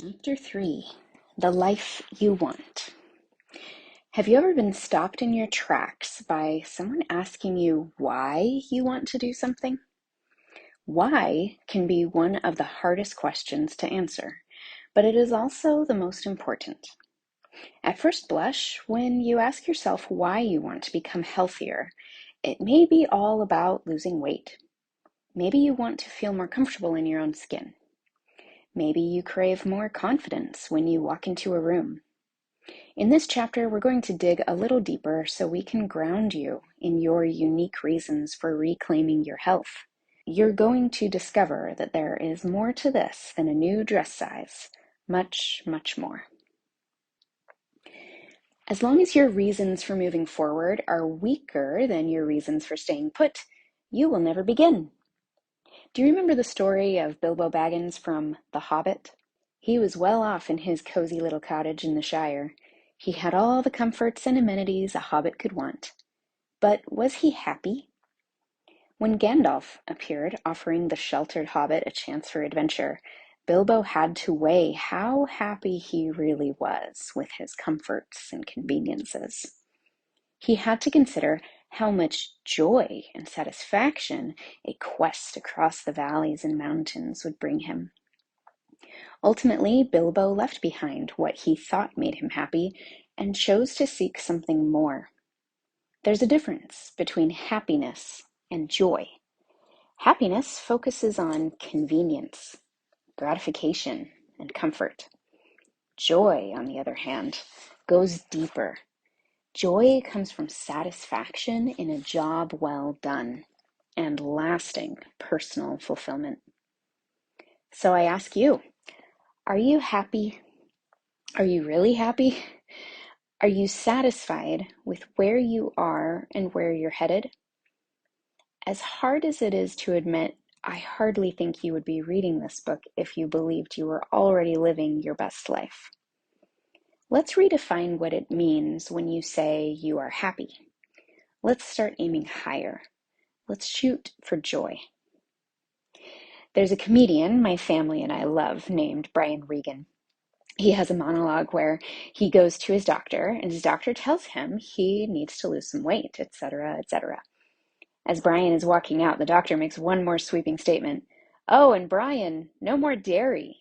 Chapter 3, The Life You Want. Have you ever been stopped in your tracks by someone asking you why you want to do something? Why can be one of the hardest questions to answer, but it is also the most important. At first blush, when you ask yourself why you want to become healthier, it may be all about losing weight. Maybe you want to feel more comfortable in your own skin. Maybe you crave more confidence when you walk into a room. In this chapter, we're going to dig a little deeper so we can ground you in your unique reasons for reclaiming your health. You're going to discover that there is more to this than a new dress size. Much, much more. As long as your reasons for moving forward are weaker than your reasons for staying put, you will never begin. Do you remember the story of Bilbo Baggins from The Hobbit? He was well off in his cozy little cottage in the Shire. He had all the comforts and amenities a hobbit could want. But was he happy? When Gandalf appeared, offering the sheltered hobbit a chance for adventure, Bilbo had to weigh how happy he really was with his comforts and conveniences. He had to consider how much joy and satisfaction a quest across the valleys and mountains would bring him. Ultimately, Bilbo left behind what he thought made him happy and chose to seek something more. There's a difference between happiness and joy. Happiness focuses on convenience, gratification, and comfort. Joy, on the other hand, goes deeper. Joy comes from satisfaction in a job well done and lasting personal fulfillment. So I ask you, are you happy? Are you really happy? Are you satisfied with where you are and where you're headed? As hard as it is to admit, I hardly think you would be reading this book if you believed you were already living your best life. Let's redefine what it means when you say you are happy. Let's start aiming higher. Let's shoot for joy. There's a comedian my family and I love named Brian Regan. He has a monologue where he goes to his doctor and his doctor tells him he needs to lose some weight, etc., etc. As Brian is walking out, the doctor makes one more sweeping statement. Oh, and Brian, no more dairy.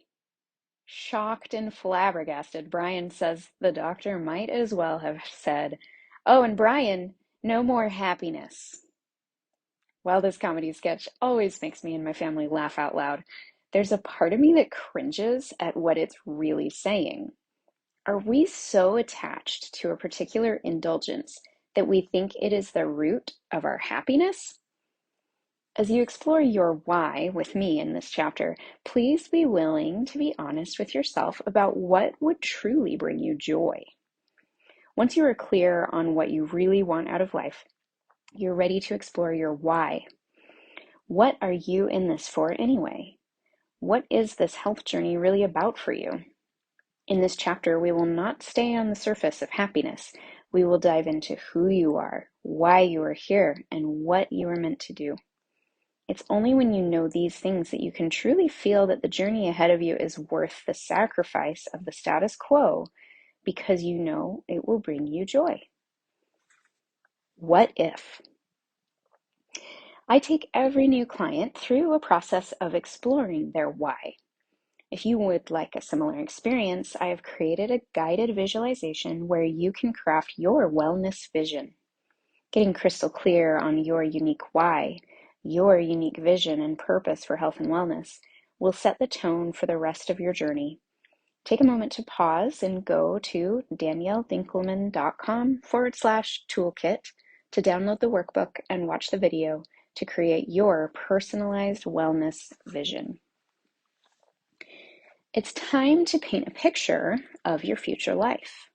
Shocked and flabbergasted, Brian says the doctor might as well have said, oh, and Brian, no more happiness. While this comedy sketch always makes me and my family laugh out loud, there's a part of me that cringes at what it's really saying. Are we so attached to a particular indulgence that we think it is the root of our happiness? As you explore your why with me in this chapter, please be willing to be honest with yourself about what would truly bring you joy. Once you are clear on what you really want out of life, you're ready to explore your why. What are you in this for anyway? What is this health journey really about for you? In this chapter, we will not stay on the surface of happiness. We will dive into who you are, why you are here, and what you are meant to do. It's only when you know these things that you can truly feel that the journey ahead of you is worth the sacrifice of the status quo because you know it will bring you joy. What if? I take every new client through a process of exploring their why. If you would like a similar experience, I have created a guided visualization where you can craft your wellness vision. Getting crystal clear on your unique why, your unique vision and purpose for health and wellness will set the tone for the rest of your journey. Take a moment to pause and go to danielledinkleman.com/toolkit to download the workbook and watch the video to create your personalized wellness vision. It's time to paint a picture of your future life.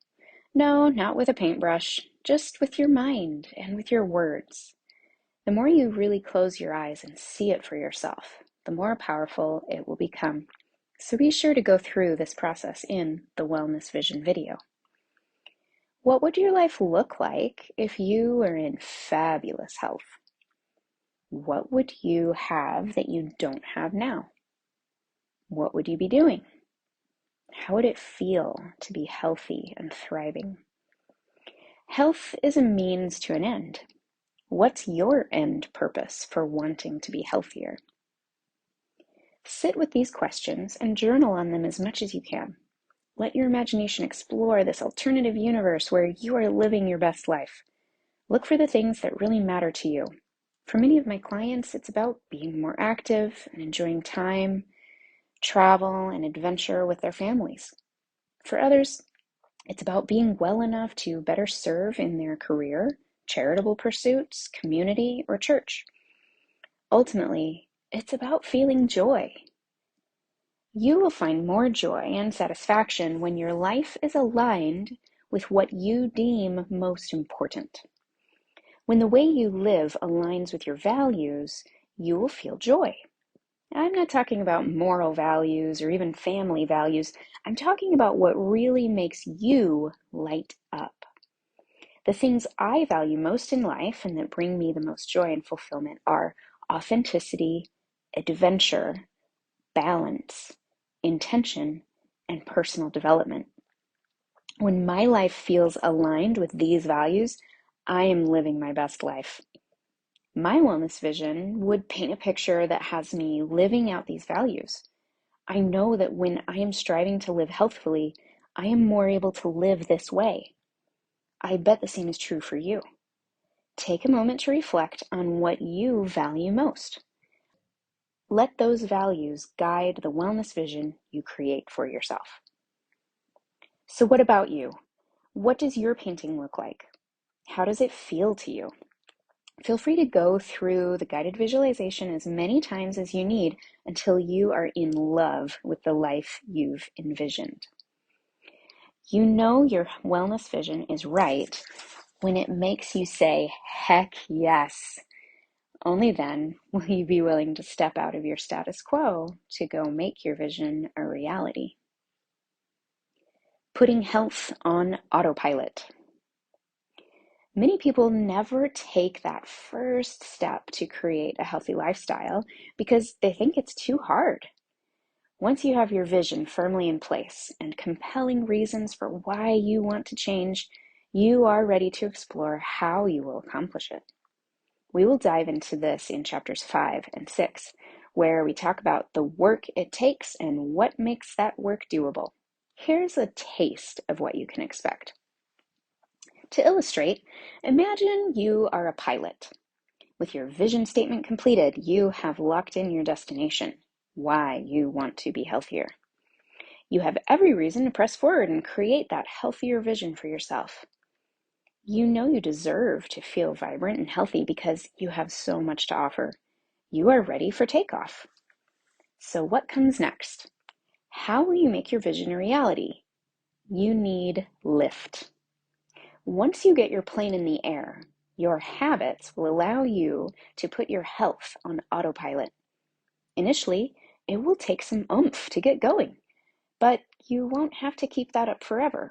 No, not with a paintbrush, just with your mind and with your words. The more you really close your eyes and see it for yourself, the more powerful it will become. So be sure to go through this process in the Wellness Vision video. What would your life look like if you were in fabulous health? What would you have that you don't have now? What would you be doing? how would it feel to be healthy and thriving? Health is a means to an end. What's your end purpose for wanting to be healthier? Sit with these questions and journal on them as much as you can. Let your imagination explore this alternative universe where you are living your best life. Look for the things that really matter to you. For many of my clients, it's about being more active and enjoying time, travel, and adventure with their families. For others, it's about being well enough to better serve in their career, charitable pursuits, community, or church. Ultimately, it's about feeling joy. You will find more joy and satisfaction when your life is aligned with what you deem most important. When the way you live aligns with your values, you will feel joy. I'm not talking about moral values or even family values. I'm talking about what really makes you light up. The things I value most in life and that bring me the most joy and fulfillment are authenticity, adventure, balance, intention, and personal development. When my life feels aligned with these values, I am living my best life. My wellness vision would paint a picture that has me living out these values. I know that when I am striving to live healthfully, I am more able to live this way. I bet the same is true for you. Take a moment to reflect on what you value most. Let those values guide the wellness vision you create for yourself. So what about you? What does your painting look like? How does it feel to you? Feel free to go through the guided visualization as many times as you need until you are in love with the life you've envisioned. You know your wellness vision is right when it makes you say, heck yes. Only then will you be willing to step out of your status quo to go make your vision a reality. Putting health on autopilot. Many people never take that first step to create a healthy lifestyle because they think it's too hard. Once you have your vision firmly in place and compelling reasons for why you want to change, you are ready to explore how you will accomplish it. We will dive into this in chapters 5 and 6, where we talk about the work it takes and what makes that work doable. Here's a taste of what you can expect. To illustrate, imagine you are a pilot. With your vision statement completed, you have locked in your destination, why you want to be healthier. You have every reason to press forward and create that healthier vision for yourself. You know you deserve to feel vibrant and healthy because you have so much to offer. You are ready for takeoff. So what comes next? How will you make your vision a reality? You need lift. Once you get your plane in the air, your habits will allow you to put your health on autopilot. Initially, it will take some oomph to get going, but you won't have to keep that up forever.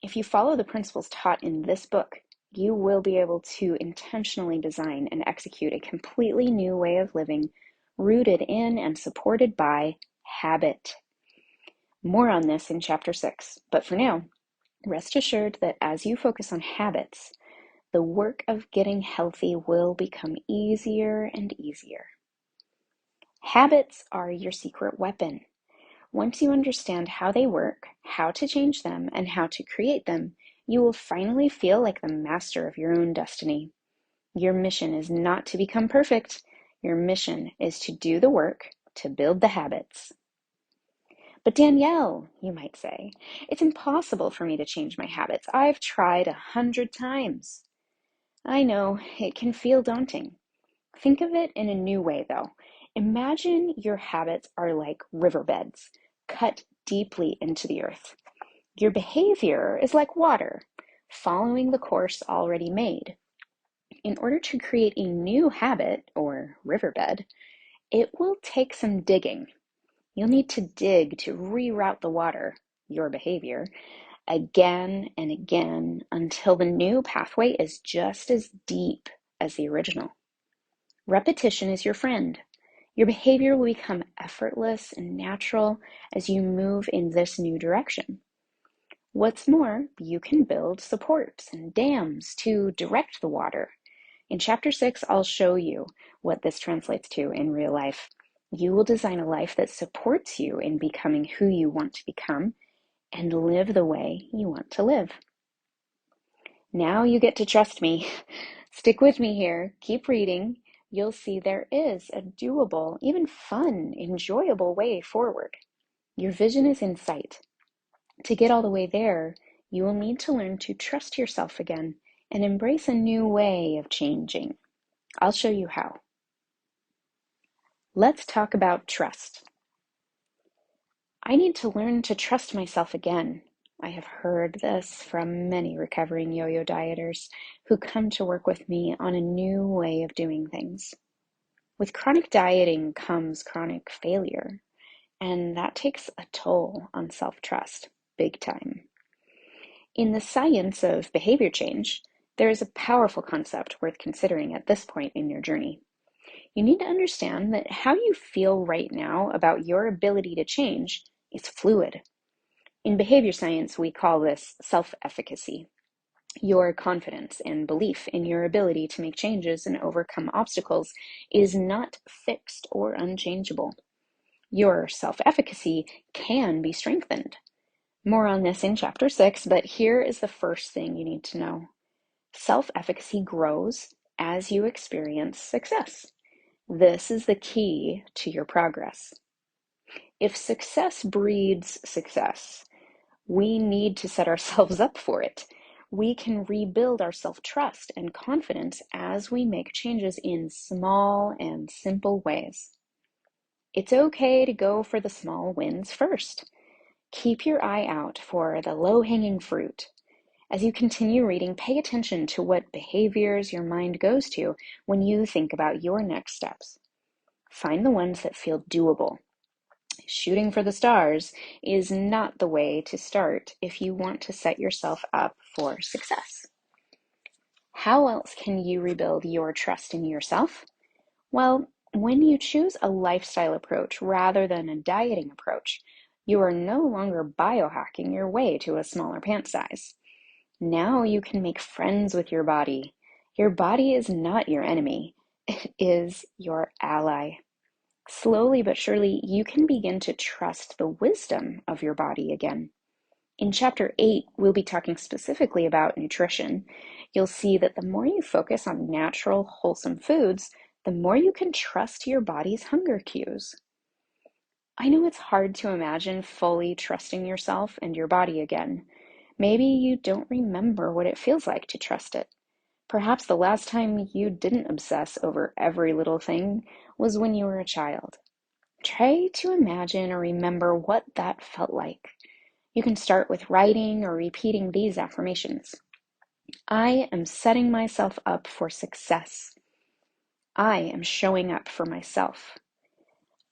If you follow the principles taught in this book, you will be able to intentionally design and execute a completely new way of living, rooted in and supported by habit. More on this in chapter 6, but for now, rest assured that as you focus on habits, the work of getting healthy will become easier and easier. Habits are your secret weapon. Once you understand how they work, how to change them, and how to create them, you will finally feel like the master of your own destiny. Your mission is not to become perfect. Your mission is to do the work, to build the habits. But Danielle, you might say, it's impossible for me to change my habits. I've tried 100 times. I know, it can feel daunting. Think of it in a new way, though. Imagine your habits are like riverbeds, cut deeply into the earth. Your behavior is like water, following the course already made. In order to create a new habit, or riverbed, it will take some digging. You'll need to dig to reroute the water, your behavior, again and again until the new pathway is just as deep as the original. Repetition is your friend. Your behavior will become effortless and natural as you move in this new direction. What's more, you can build supports and dams to direct the water. In Chapter 6, I'll show you what this translates to in real life. You will design a life that supports you in becoming who you want to become and live the way you want to live. Now you get to trust me. Stick with me here. Keep reading. You'll see there is a doable, even fun, enjoyable way forward. Your vision is in sight. To get all the way there, you will need to learn to trust yourself again and embrace a new way of changing. I'll show you how. Let's talk about trust. I need to learn to trust myself again. I have heard this from many recovering yo-yo dieters who come to work with me on a new way of doing things. With chronic dieting comes chronic failure, and that takes a toll on self-trust, big time. In the science of behavior change, there is a powerful concept worth considering at this point in your journey. You need to understand that how you feel right now about your ability to change is fluid. In behavior science, we call this self-efficacy. Your confidence and belief in your ability to make changes and overcome obstacles is not fixed or unchangeable. Your self-efficacy can be strengthened. More on this in Chapter 6, but here is the first thing you need to know. Self-efficacy grows as you experience success. This is the key to your progress. If success breeds success, we need to set ourselves up for it. We can rebuild our self-trust and confidence as we make changes in small and simple ways. It's okay to go for the small wins first. Keep your eye out for the low-hanging fruit. As you continue reading, pay attention to what behaviors your mind goes to when you think about your next steps. Find the ones that feel doable. Shooting for the stars is not the way to start if you want to set yourself up for success. How else can you rebuild your trust in yourself? Well, when you choose a lifestyle approach rather than a dieting approach, you are no longer biohacking your way to a smaller pant size. Now you can make friends with your body. Your body is not your enemy. It is your ally. Slowly but surely, you can begin to trust the wisdom of your body again. In Chapter 8, we'll be talking specifically about nutrition. You'll see that the more you focus on natural, wholesome foods, the more you can trust your body's hunger cues. I know it's hard to imagine fully trusting yourself and your body again. Maybe you don't remember what it feels like to trust it. Perhaps the last time you didn't obsess over every little thing was when you were a child. Try to imagine or remember what that felt like. You can start with writing or repeating these affirmations. I am setting myself up for success. I am showing up for myself.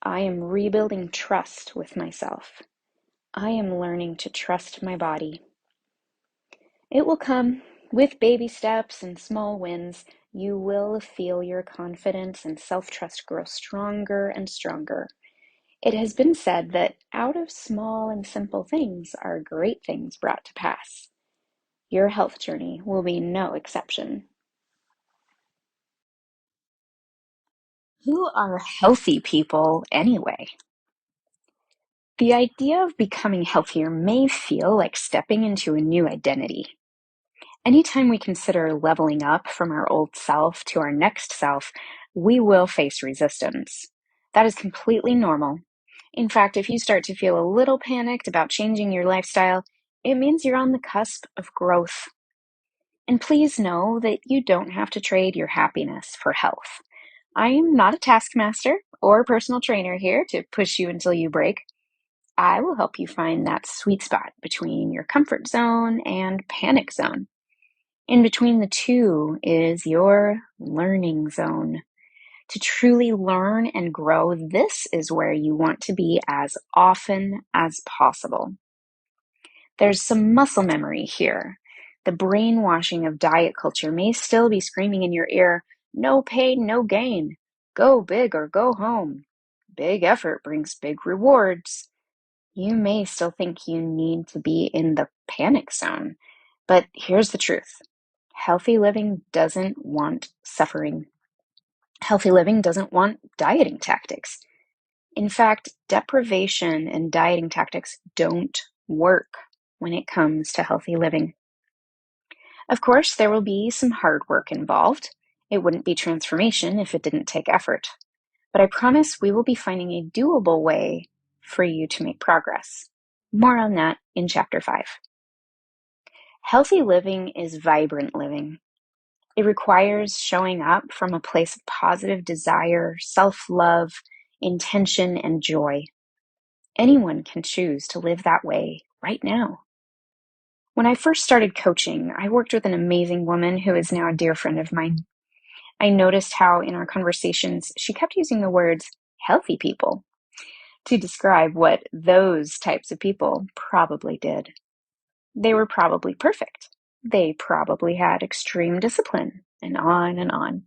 I am rebuilding trust with myself. I am learning to trust my body. It will come with baby steps and small wins. You will feel your confidence and self-trust grow stronger and stronger. It has been said that out of small and simple things are great things brought to pass. Your health journey will be no exception. Who are healthy people anyway? The idea of becoming healthier may feel like stepping into a new identity. Anytime we consider leveling up from our old self to our next self, we will face resistance. That is completely normal. In fact, if you start to feel a little panicked about changing your lifestyle, it means you're on the cusp of growth. And please know that you don't have to trade your happiness for health. I am not a taskmaster or personal trainer here to push you until you break. I will help you find that sweet spot between your comfort zone and panic zone. In between the two is your learning zone. To truly learn and grow, this is where you want to be as often as possible. There's some muscle memory here. The brainwashing of diet culture may still be screaming in your ear, no pain, no gain. Go big or go home. big effort brings big rewards. You may still think you need to be in the panic zone, but here's the truth. Healthy living doesn't want suffering. Healthy living doesn't want dieting tactics. In fact, deprivation and dieting tactics don't work when it comes to healthy living. Of course, there will be some hard work involved. It wouldn't be transformation if it didn't take effort. But I promise we will be finding a doable way for you to make progress. More on that in Chapter 5. Healthy living is vibrant living. It requires showing up from a place of positive desire, self-love, intention, and joy. Anyone can choose to live that way right now. When I first started coaching, I worked with an amazing woman who is now a dear friend of mine. I noticed how in our conversations, she kept using the words healthy people to describe what those types of people probably did. They were probably perfect. They probably had extreme discipline, and on and on.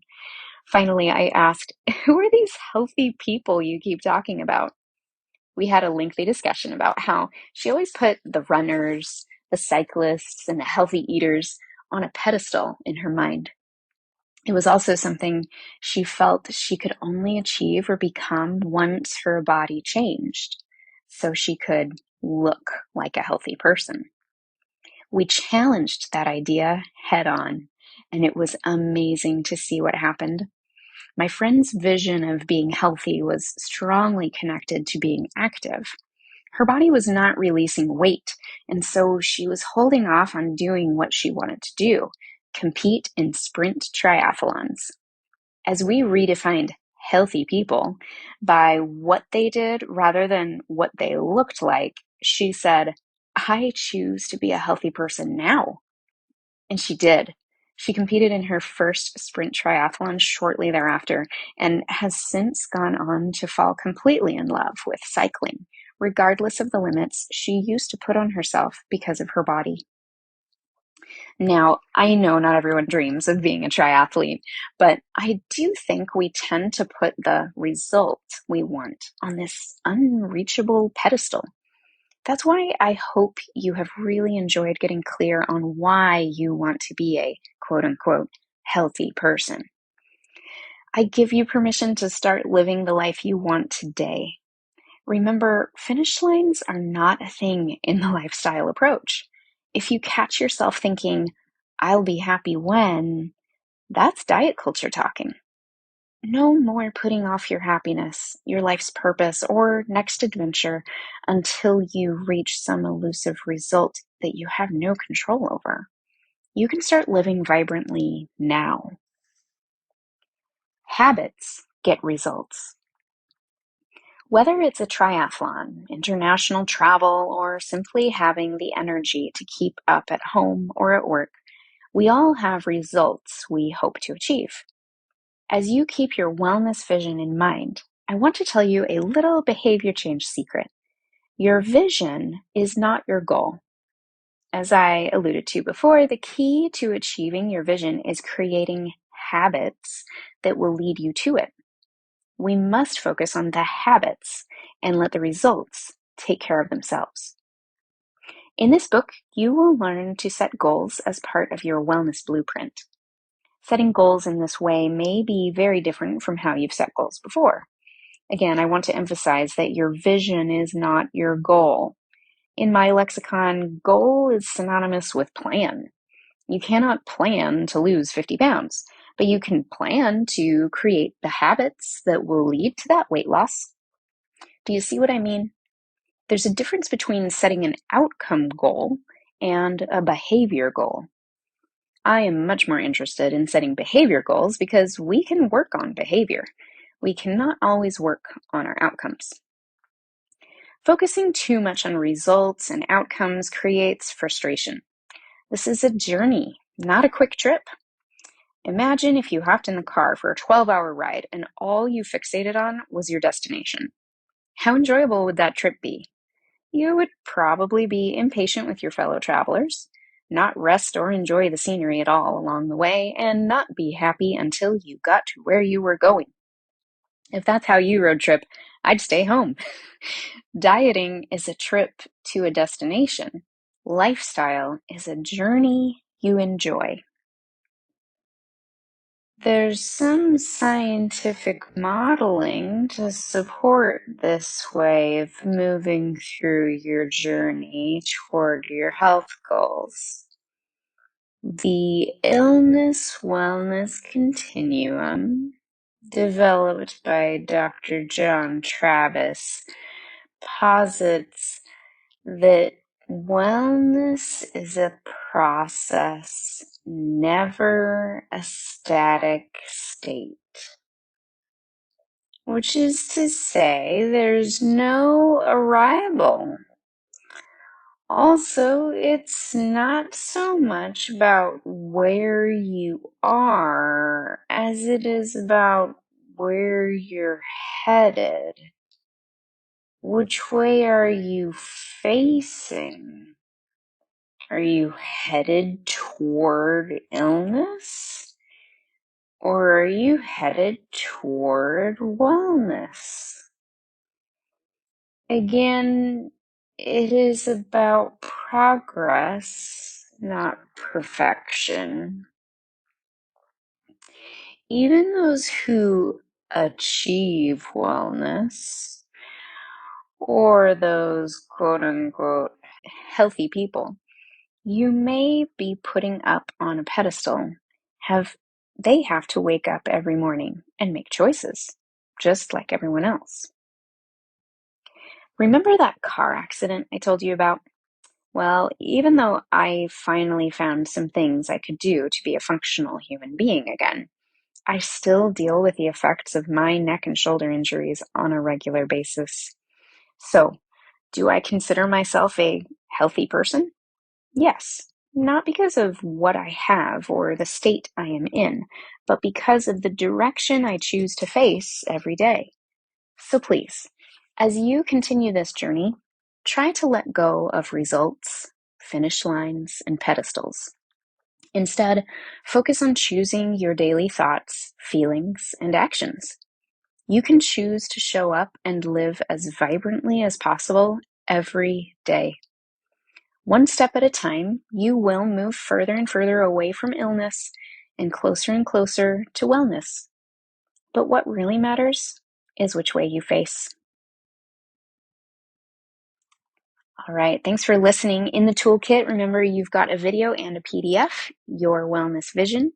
Finally, I asked, who are these healthy people you keep talking about? We had a lengthy discussion about how she always put the runners, the cyclists, and the healthy eaters on a pedestal in her mind. It was also something she felt she could only achieve or become once her body changed, so she could look like a healthy person. We challenged that idea head on, and it was amazing to see what happened. My friend's vision of being healthy was strongly connected to being active. Her body was not releasing weight, and so she was holding off on doing what she wanted to do, compete in sprint triathlons. As we redefined healthy people by what they did rather than what they looked like, she said, I choose to be a healthy person now. And she did. She competed in her first sprint triathlon shortly thereafter and has since gone on to fall completely in love with cycling, regardless of the limits she used to put on herself because of her body. Now, I know not everyone dreams of being a triathlete, but I do think we tend to put the result we want on this unreachable pedestal. That's why I hope you have really enjoyed getting clear on why you want to be a quote unquote healthy person. I give you permission to start living the life you want today. Remember, finish lines are not a thing in the lifestyle approach. If you catch yourself thinking, I'll be happy when, that's diet culture talking. No more putting off your happiness, your life's purpose, or next adventure until you reach some elusive result that you have no control over. You can start living vibrantly now. Habits get results. Whether it's a triathlon, international travel, or simply having the energy to keep up at home or at work, we all have results we hope to achieve. As you keep your wellness vision in mind, I want to tell you a little behavior change secret. Your vision is not your goal. As I alluded to before, the key to achieving your vision is creating habits that will lead you to it. We must focus on the habits and let the results take care of themselves. In this book, you will learn to set goals as part of your wellness blueprint. Setting goals in this way may be very different from how you've set goals before. Again, I want to emphasize that your vision is not your goal. In my lexicon, goal is synonymous with plan. You cannot plan to lose 50 pounds, but you can plan to create the habits that will lead to that weight loss. Do you see what I mean? There's a difference between setting an outcome goal and a behavior goal. I am much more interested in setting behavior goals because we can work on behavior. We cannot always work on our outcomes. Focusing too much on results and outcomes creates frustration. This is a journey, not a quick trip. Imagine if you hopped in the car for a 12-hour ride and all you fixated on was your destination. How enjoyable would that trip be? You would probably be impatient with your fellow travelers, not rest or enjoy the scenery at all along the way, and not be happy until you got to where you were going. If that's how you road trip, I'd stay home. Dieting is a trip to a destination. Lifestyle is a journey you enjoy. There's some scientific modeling to support this way of moving through your journey toward your health goals. The Illness Wellness Continuum, developed by Dr. John Travis, posits that wellness is a process, never a static state. Which is to say, there's no arrival. Also, it's not so much about where you are as it is about where you're headed. Which way are you facing? Are you headed toward illness? Or are you headed toward wellness? Again, it is about progress, not perfection. Even those who achieve wellness, or those quote unquote healthy people you may be putting up on a pedestal, they have to wake up every morning and make choices, just like everyone else. Remember that car accident I told you about? Well, even though I finally found some things I could do to be a functional human being again, I still deal with the effects of my neck and shoulder injuries on a regular basis. So, do I consider myself a healthy person? Yes, not because of what I have or the state I am in, but because of the direction I choose to face every day. So please, as you continue this journey, try to let go of results, finish lines, and pedestals. Instead, focus on choosing your daily thoughts, feelings, and actions. You can choose to show up and live as vibrantly as possible every day. One step at a time, you will move further and further away from illness and closer to wellness. But what really matters is which way you face. All right, thanks for listening. In the toolkit, remember you've got a video and a PDF, Your Wellness Vision.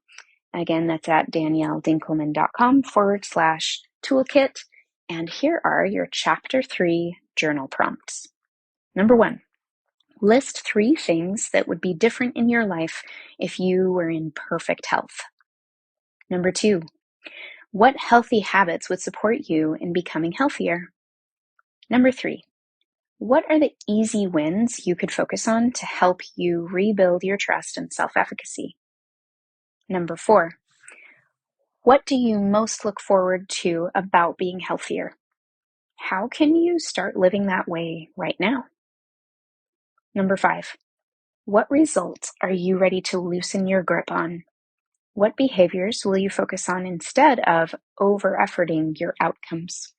Again, that's at danielledinkelman.com/toolkit. And here are your Chapter 3 journal prompts. Number 1, list 3 things that would be different in your life if you were in perfect health. Number 2, what healthy habits would support you in becoming healthier? Number 3, what are the easy wins you could focus on to help you rebuild your trust and self-efficacy? Number 4, what do you most look forward to about being healthier? How can you start living that way right now? Number 5, what results are you ready to loosen your grip on? What behaviors will you focus on instead of over-efforting your outcomes?